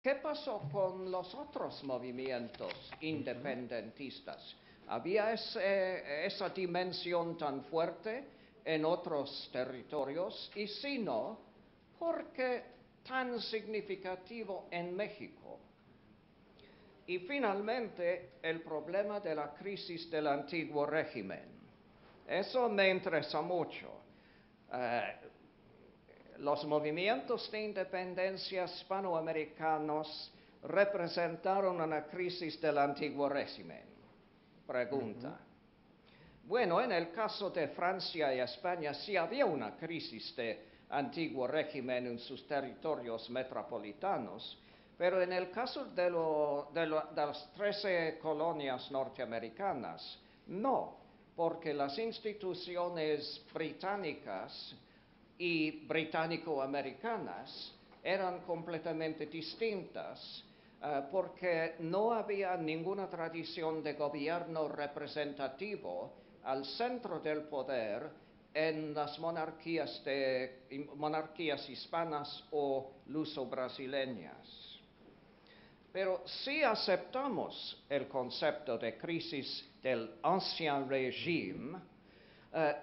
¿qué pasó con los otros movimientos independentistas? ¿Había esa dimensión tan fuerte en otros territorios? Y si no, ¿por qué tan significativo en México? Y finalmente, el problema de la crisis del antiguo régimen. Eso me interesa mucho. Los movimientos de independencia hispanoamericanos representaron una crisis del antiguo régimen. Pregunta. Bueno, en el caso de Francia y España sí había una crisis de antiguo régimen en sus territorios metropolitanos, pero en el caso de las 13 colonias norteamericanas, no, porque las instituciones británicas y británico-americanas eran completamente distintas, porque no había ninguna tradición de gobierno representativo al centro del poder en las monarquías hispanas o luso-brasileñas. Pero si aceptamos el concepto de crisis del ancien régime,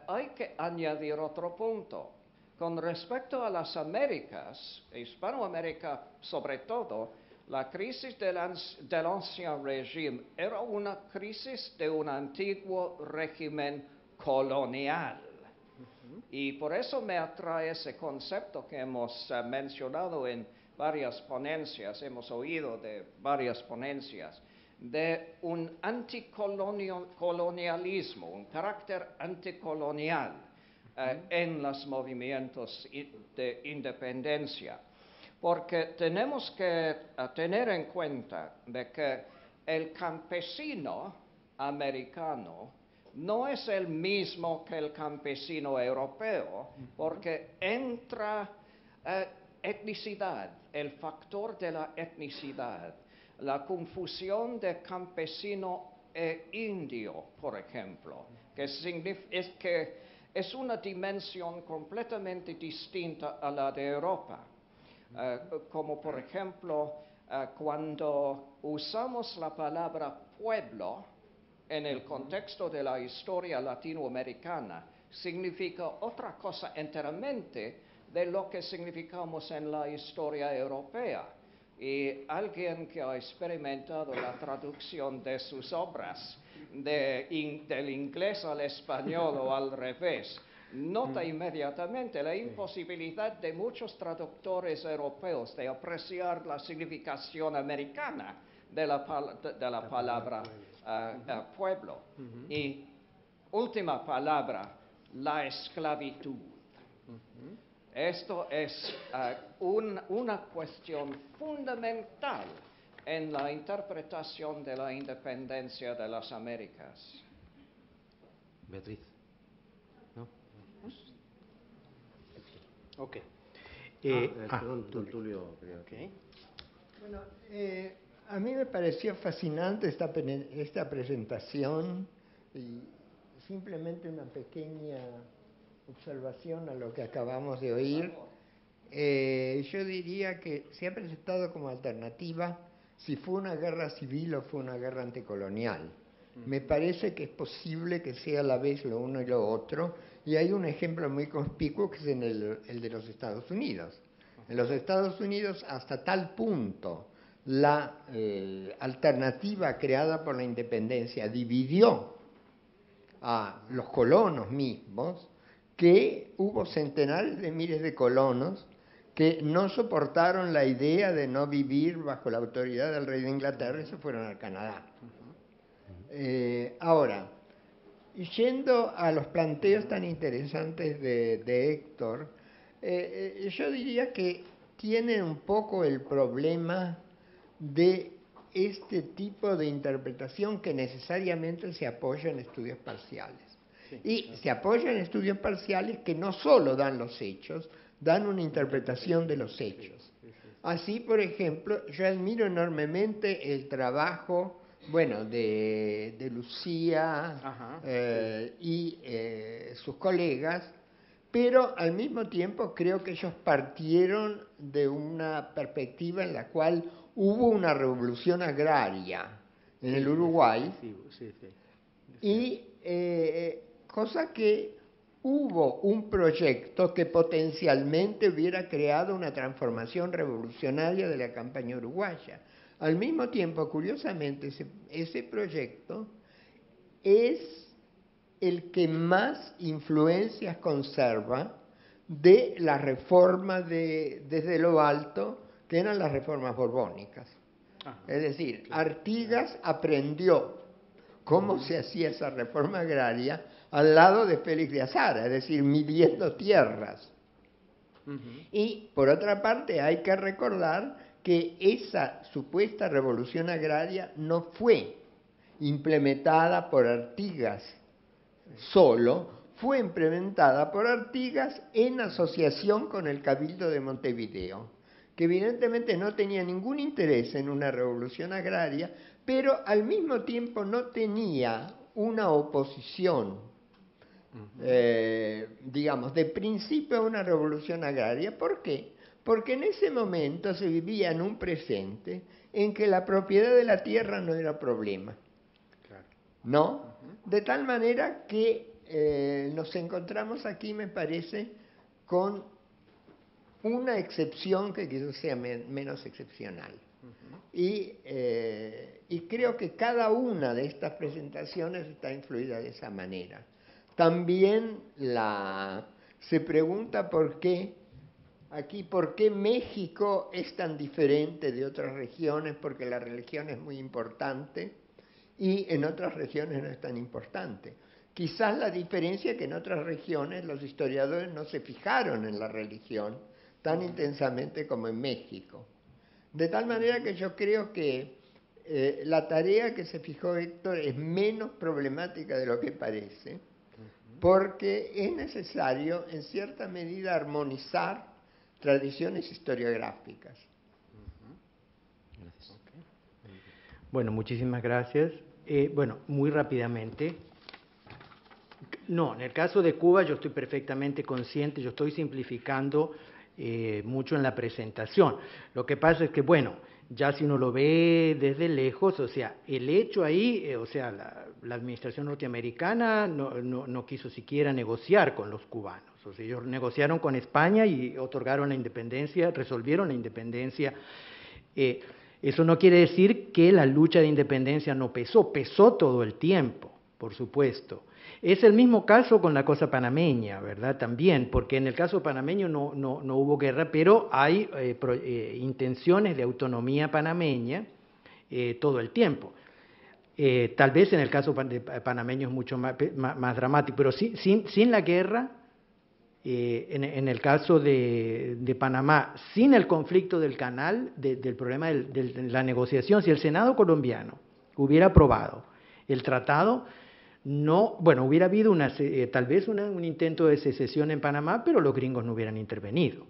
hay que añadir otro punto. Con respecto a las Américas, Hispanoamérica sobre todo, la crisis del ancien régime era una crisis de un antiguo régimen colonial. Y por eso me atrae ese concepto que hemos mencionado en varias ponencias, hemos oído de varias ponencias, de un anticolonialismo, un carácter anticolonial en los movimientos de independencia. Porque tenemos que tener en cuenta de que el campesino americano no es el mismo que el campesino europeo, porque entra etnicidad, el factor de la etnicidad, la confusión de campesino e indio, por ejemplo, que es una dimensión completamente distinta a la de Europa. Como por ejemplo, cuando usamos la palabra pueblo en el contexto de la historia latinoamericana, significa otra cosa enteramente de lo que significamos en la historia europea. Y alguien que ha experimentado la traducción de sus obras del inglés al español o al revés, nota inmediatamente la imposibilidad de muchos traductores europeos de apreciar la significación americana de la palabra pueblo. Y última palabra, la esclavitud. Esto es una cuestión fundamental en la interpretación de la independencia de las Américas. Beatriz. ¿No? Ok. Perdón, Tulio. Okay. Bueno, a mí me pareció fascinante esta presentación y simplemente una pequeña observación a lo que acabamos de oír. Yo diría que se ha presentado como alternativa si fue una guerra civil o fue una guerra anticolonial. Me parece que es posible que sea a la vez lo uno y lo otro, y hay un ejemplo muy conspicuo que es el de los Estados Unidos. En los Estados Unidos, hasta tal punto, la alternativa creada por la independencia dividió a los colonos mismos, que hubo centenares de miles de colonos que no soportaron la idea de no vivir bajo la autoridad del rey de Inglaterra y se fueron al Canadá. Ahora, yendo a los planteos tan interesantes de Héctor, yo diría que tiene un poco el problema de este tipo de interpretación que necesariamente se apoya en estudios parciales. Y se apoya en estudios parciales que no solo dan los hechos, dan una interpretación de los hechos. Así, por ejemplo, yo admiro enormemente el trabajo, bueno, de Lucía y sus colegas, pero al mismo tiempo creo que ellos partieron de una perspectiva en la cual hubo una revolución agraria en el Uruguay, y cosa que hubo un proyecto que potencialmente hubiera creado una transformación revolucionaria de la campaña uruguaya. Al mismo tiempo, curiosamente, ese proyecto es el que más influencias conserva de la reforma desde lo alto, que eran las reformas borbónicas. Es decir, Artigas aprendió cómo se hacía esa reforma agraria al lado de Félix de Azara, es decir, midiendo tierras. Y por otra parte hay que recordar que esa supuesta revolución agraria no fue implementada por Artigas solo, fue implementada por Artigas en asociación con el Cabildo de Montevideo, que evidentemente no tenía ningún interés en una revolución agraria, pero al mismo tiempo no tenía una oposición, digamos, de principio a una revolución agraria. ¿Por qué? Porque en ese momento se vivía en un presente en que la propiedad de la tierra no era problema, ¿no? De tal manera que nos encontramos aquí, me parece, con una excepción que quizás sea menos excepcional. Y creo que cada una de estas presentaciones está influida de esa manera. También se pregunta por qué México es tan diferente de otras regiones, porque la religión es muy importante y en otras regiones no es tan importante. Quizás la diferencia es que en otras regiones los historiadores no se fijaron en la religión tan intensamente como en México. De tal manera que yo creo que la tarea que se fijó Héctor es menos problemática de lo que parece, porque es necesario, en cierta medida, armonizar tradiciones historiográficas. Gracias. Bueno, muchísimas gracias. Bueno, muy rápidamente. No, en el caso de Cuba yo estoy perfectamente consciente, yo estoy simplificando mucho en la presentación. Lo que pasa es que, bueno, ya si uno lo ve desde lejos, o sea, el hecho ahí, o sea, la administración norteamericana no quiso siquiera negociar con los cubanos. O sea, ellos negociaron con España y otorgaron la independencia, resolvieron la independencia. Eso no quiere decir que la lucha de independencia no pesó todo el tiempo, por supuesto. Es el mismo caso con la cosa panameña, ¿verdad? También, porque en el caso panameño no hubo guerra, pero hay intenciones de autonomía panameña todo el tiempo. Tal vez en el caso panameño es mucho más dramático, pero sin la guerra, en el caso de Panamá, sin el conflicto del canal, del problema de la negociación, si el Senado colombiano hubiera aprobado el tratado, hubiera habido tal vez un intento de secesión en Panamá, pero los gringos no hubieran intervenido.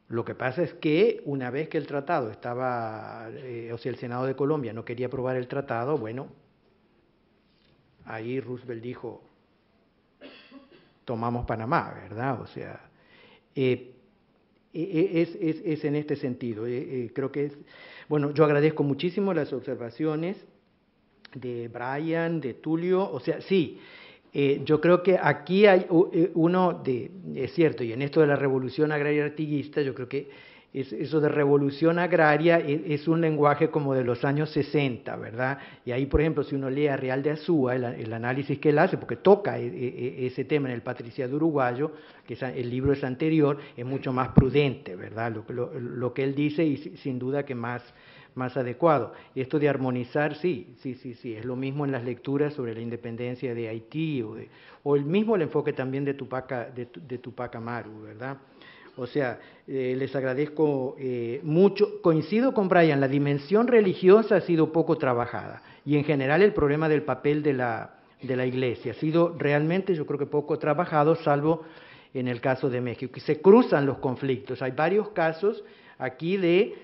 Lo que pasa es que una vez que el tratado estaba, o sea, el Senado de Colombia no quería aprobar el tratado, bueno, ahí Roosevelt dijo, tomamos Panamá, ¿verdad? O sea, es en este sentido. Creo que bueno, yo agradezco muchísimo las observaciones de Brian, de Tulio, o sea, sí, yo creo que aquí hay es cierto, y en esto de la revolución agraria artiguista, yo creo que eso de revolución agraria es un lenguaje como de los años 60, ¿verdad? Y ahí, por ejemplo, si uno lee a Real de Azúa, el análisis que él hace, porque toca ese tema en el Patriciado Uruguayo, que el libro es anterior, es mucho más prudente, ¿verdad? Lo que él dice, y sin duda que más adecuado. Y esto de armonizar, sí, es lo mismo en las lecturas sobre la independencia de Haití, o el mismo el enfoque también de Tupac Amaru, ¿verdad? O sea, les agradezco mucho. Coincido con Brian, la dimensión religiosa ha sido poco trabajada, y en general el problema del papel de la Iglesia ha sido realmente, yo creo que poco trabajado, salvo en el caso de México, que se cruzan los conflictos. Hay varios casos aquí de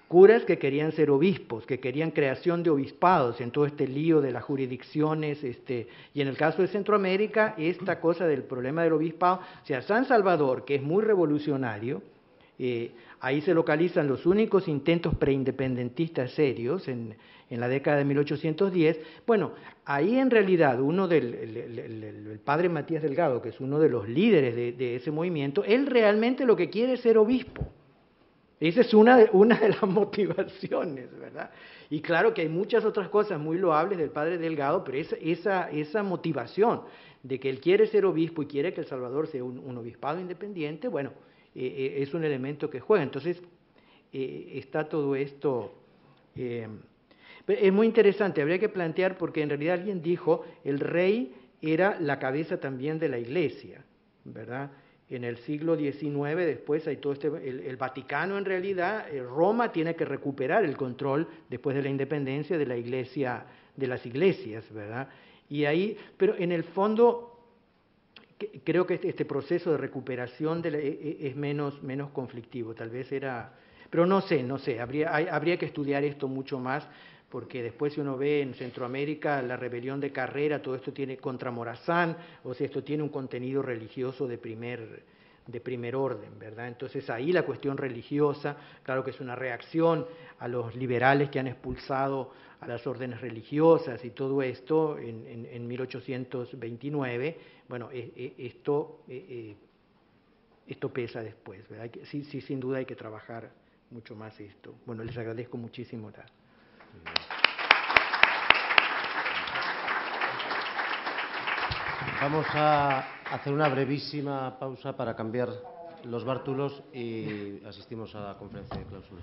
curas que querían ser obispos, que querían creación de obispados en todo este lío de las jurisdicciones, y en el caso de Centroamérica, esta cosa del problema del obispado, o sea, San Salvador, que es muy revolucionario, Ahí se localizan los únicos intentos preindependentistas serios en la década de 1810. Bueno, ahí en realidad el padre Matías Delgado, que es uno de los líderes de ese movimiento, él realmente lo que quiere es ser obispo. Esa es una de las motivaciones, ¿verdad? Y claro que hay muchas otras cosas muy loables del padre Delgado, pero esa motivación de que él quiere ser obispo y quiere que El Salvador sea un obispado independiente, bueno, es un elemento que juega. Entonces, está todo esto. Es muy interesante, habría que plantear, porque en realidad alguien dijo, el rey era la cabeza también de la iglesia, ¿verdad? En el siglo XIX, después hay todo el Vaticano en realidad, Roma tiene que recuperar el control después de la independencia de la iglesia, de las iglesias, ¿verdad? Y ahí, pero en el fondo, creo que este proceso de recuperación es menos conflictivo, tal vez era, pero no sé, habría que estudiar esto mucho más, porque después si uno ve en Centroamérica la rebelión de Carrera, todo esto tiene contra Morazán, o sea, esto tiene un contenido religioso de primer orden, ¿verdad? Entonces ahí la cuestión religiosa, claro que es una reacción a los liberales que han expulsado a las órdenes religiosas y todo esto en 1829, bueno, esto pesa después, ¿verdad? Sí, sin duda hay que trabajar mucho más esto. Bueno, les agradezco muchísimo la... Vamos a hacer una brevísima pausa para cambiar los bártulos y asistimos a la conferencia de clausura.